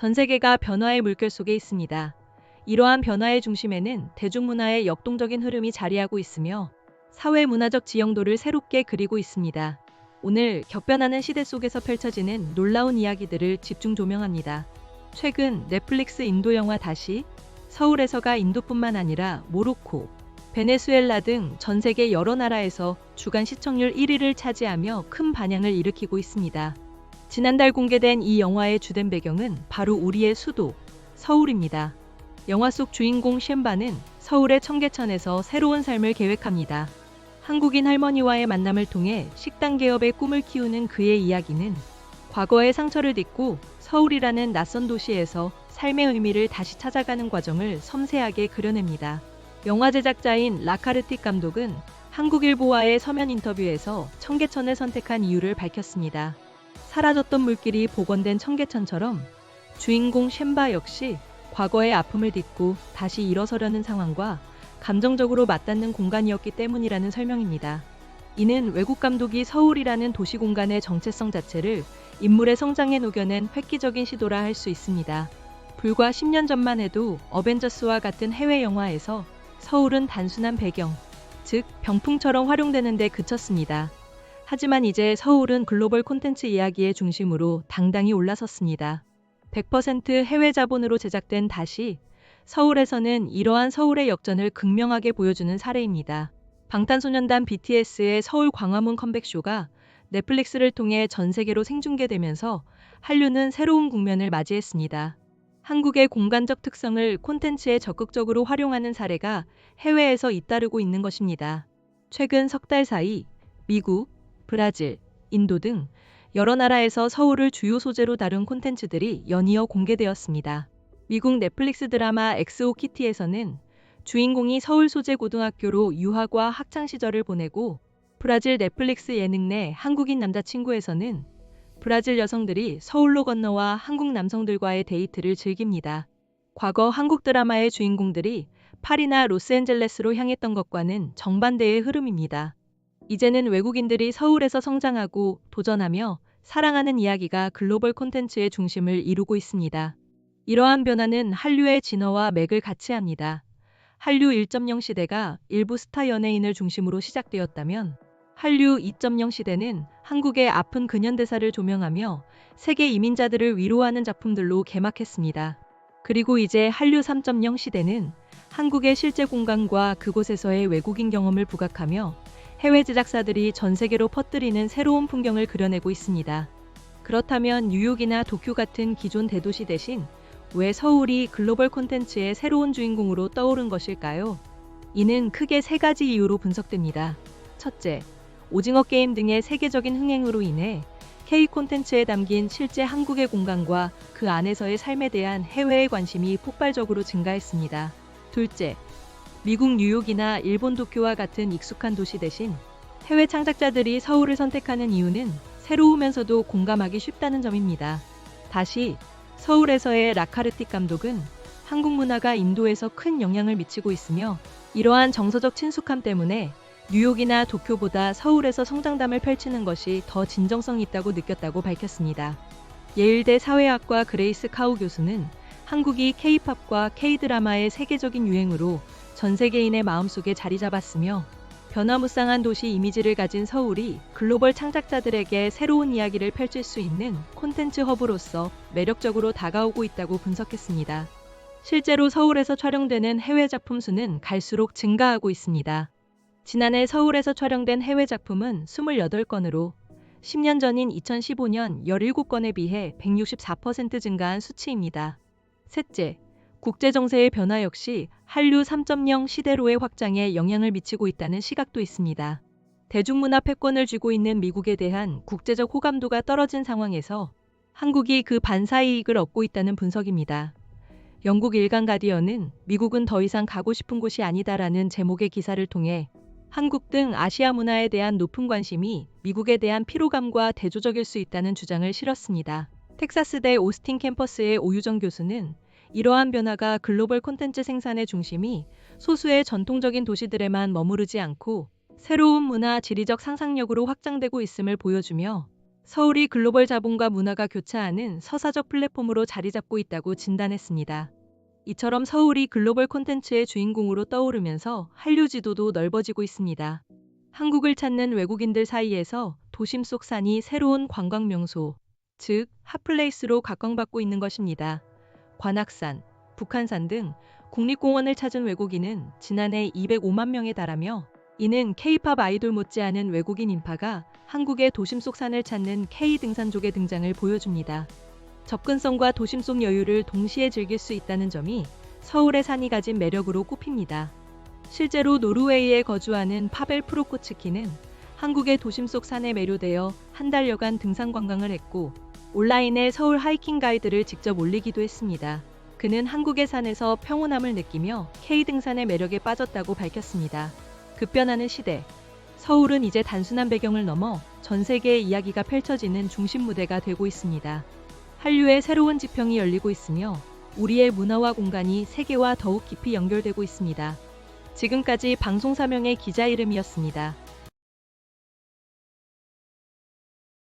전 세계가 변화의 물결 속에 있습니다. 이러한 변화의 중심에는 대중문화의 역동적인 흐름이 자리하고 있으며 사회 문화적 지형도를 새롭게 그리고 있습니다. 오늘 격변하는 시대 속에서 펼쳐지는 놀라운 이야기들을 집중 조명합니다. 최근 넷플릭스 인도 영화 다시 서울에서가 인도뿐만 아니라 모로코, 베네수엘라 등 전 세계 여러 나라에서 주간 시청률 1위를 차지하며 큰 반향을 일으키고 있습니다. 지난달 공개된 이 영화의 주된 배경은 바로 우리의 수도, 서울입니다. 영화 속 주인공 셴바는 서울의 청계천에서 새로운 삶을 계획합니다. 한국인 할머니와의 만남을 통해 식당 개업의 꿈을 키우는 그의 이야기는 과거의 상처를 딛고 서울이라는 낯선 도시에서 삶의 의미를 다시 찾아가는 과정을 섬세하게 그려냅니다. 영화 제작자인 라카르틱 감독은 한국일보와의 서면 인터뷰에서 청계천을 선택한 이유를 밝혔습니다. 사라졌던 물길이 복원된 청계천처럼 주인공 셴바 역시 과거의 아픔을 딛고 다시 일어서려는 상황과 감정적으로 맞닿는 공간이었기 때문이라는 설명입니다. 이는 외국 감독이 서울이라는 도시 공간의 정체성 자체를 인물의 성장에 녹여낸 획기적인 시도라 할 수 있습니다. 불과 10년 전만 해도 어벤져스와 같은 해외 영화에서 서울은 단순한 배경, 즉 병풍처럼 활용되는 데 그쳤습니다. 하지만 이제 서울은 글로벌 콘텐츠 이야기의 중심으로 당당히 올라섰습니다. 100% 해외 자본으로 제작된 다시 서울에서는 이러한 서울의 역전을 극명하게 보여주는 사례입니다. 방탄소년단 BTS의 서울 광화문 컴백쇼가 넷플릭스를 통해 전 세계로 생중계되면서 한류는 새로운 국면을 맞이했습니다. 한국의 공간적 특성을 콘텐츠에 적극적으로 활용하는 사례가 해외에서 잇따르고 있는 것입니다. 최근 석 달 사이 미국, 브라질, 인도 등 여러 나라에서 서울을 주요 소재로 다룬 콘텐츠들이 연이어 공개되었습니다. 미국 넷플릭스 드라마 엑소 키티에서는 주인공이 서울 소재 고등학교로 유학과 학창 시절을 보내고 브라질 넷플릭스 예능 내 한국인 남자친구에서는 브라질 여성들이 서울로 건너와 한국 남성들과의 데이트를 즐깁니다. 과거 한국 드라마의 주인공들이 파리나 로스앤젤레스로 향했던 것과는 정반대의 흐름입니다. 이제는 외국인들이 서울에서 성장하고 도전하며 사랑하는 이야기가 글로벌 콘텐츠의 중심을 이루고 있습니다. 이러한 변화는 한류의 진화와 맥을 같이 합니다. 한류 1.0 시대가 일부 스타 연예인을 중심으로 시작되었다면 한류 2.0 시대는 한국의 아픈 근현대사를 조명하며 세계 이민자들을 위로하는 작품들로 개막했습니다. 그리고 이제 한류 3.0 시대는 한국의 실제 공간과 그곳에서의 외국인 경험을 부각하며 해외 제작사들이 전 세계로 퍼뜨리는 새로운 풍경을 그려내고 있습니다. 그렇다면 뉴욕이나 도쿄 같은 기존 대도시 대신 왜 서울이 글로벌 콘텐츠의 새로운 주인공으로 떠오른 것일까요? 이는 크게 세 가지 이유로 분석됩니다. 첫째, 오징어 게임 등의 세계적인 흥행으로 인해 K 콘텐츠에 담긴 실제 한국의 공간과 그 안에서의 삶에 대한 해외의 관심이 폭발적으로 증가했습니다. 둘째, 미국 뉴욕이나 일본 도쿄와 같은 익숙한 도시 대신 해외 창작자들이 서울을 선택하는 이유는 새로우면서도 공감하기 쉽다는 점입니다. 다시 서울에서의 라카르틱 감독은 한국 문화가 인도에서 큰 영향을 미치고 있으며 이러한 정서적 친숙함 때문에 뉴욕이나 도쿄보다 서울에서 성장담을 펼치는 것이 더 진정성이 있다고 느꼈다고 밝혔습니다. 예일대 사회학과 그레이스 카우 교수는 한국이 K-팝과 K-드라마의 세계적인 유행으로 전 세계인의 마음속에 자리 잡았으며 변화무쌍한 도시 이미지를 가진 서울이 글로벌 창작자들에게 새로운 이야기를 펼칠 수 있는 콘텐츠 허브로서 매력적으로 다가오고 있다고 분석했습니다. 실제로 서울에서 촬영되는 해외 작품 수는 갈수록 증가하고 있습니다. 지난해 서울에서 촬영된 해외 작품은 28건으로 10년 전인 2015년 17건에 비해 164% 증가한 수치입니다. 셋째, 국제 정세의 변화 역시 한류 3.0 시대로의 확장에 영향을 미치고 있다는 시각도 있습니다. 대중문화 패권을 쥐고 있는 미국에 대한 국제적 호감도가 떨어진 상황에서 한국이 그 반사이익을 얻고 있다는 분석입니다. 영국 일간 가디언은 미국은 더 이상 가고 싶은 곳이 아니다라는 제목의 기사를 통해 한국 등 아시아 문화에 대한 높은 관심이 미국에 대한 피로감과 대조적일 수 있다는 주장을 실었습니다. 텍사스대 오스틴 캠퍼스의 오유정 교수는 이러한 변화가 글로벌 콘텐츠 생산의 중심이 소수의 전통적인 도시들에만 머무르지 않고 새로운 문화 지리적 상상력으로 확장되고 있음을 보여주며 서울이 글로벌 자본과 문화가 교차하는 서사적 플랫폼으로 자리 잡고 있다고 진단했습니다. 이처럼 서울이 글로벌 콘텐츠의 주인공으로 떠오르면서 한류 지도도 넓어지고 있습니다. 한국을 찾는 외국인들 사이에서 도심 속 산이 새로운 관광 명소, 즉 핫플레이스로 각광받고 있는 것입니다. 관악산, 북한산 등 국립공원을 찾은 외국인은 지난해 205만 명에 달하며 이는 K-팝 아이돌 못지않은 외국인 인파가 한국의 도심 속 산을 찾는 K-등산족의 등장을 보여줍니다. 접근성과 도심 속 여유를 동시에 즐길 수 있다는 점이 서울의 산이 가진 매력으로 꼽힙니다. 실제로 노르웨이에 거주하는 파벨 프로코츠키는 한국의 도심 속 산에 매료되어 한 달여간 등산 관광을 했고 온라인에 서울 하이킹 가이드를 직접 올리기도 했습니다. 그는 한국의 산에서 평온함을 느끼며 K-등산의 매력에 빠졌다고 밝혔습니다. 급변하는 시대. 서울은 이제 단순한 배경을 넘어 전 세계의 이야기가 펼쳐지는 중심 무대가 되고 있습니다. 한류의 새로운 지평이 열리고 있으며 우리의 문화와 공간이 세계와 더욱 깊이 연결되고 있습니다. 지금까지 방송사명의 기자 이름이었습니다.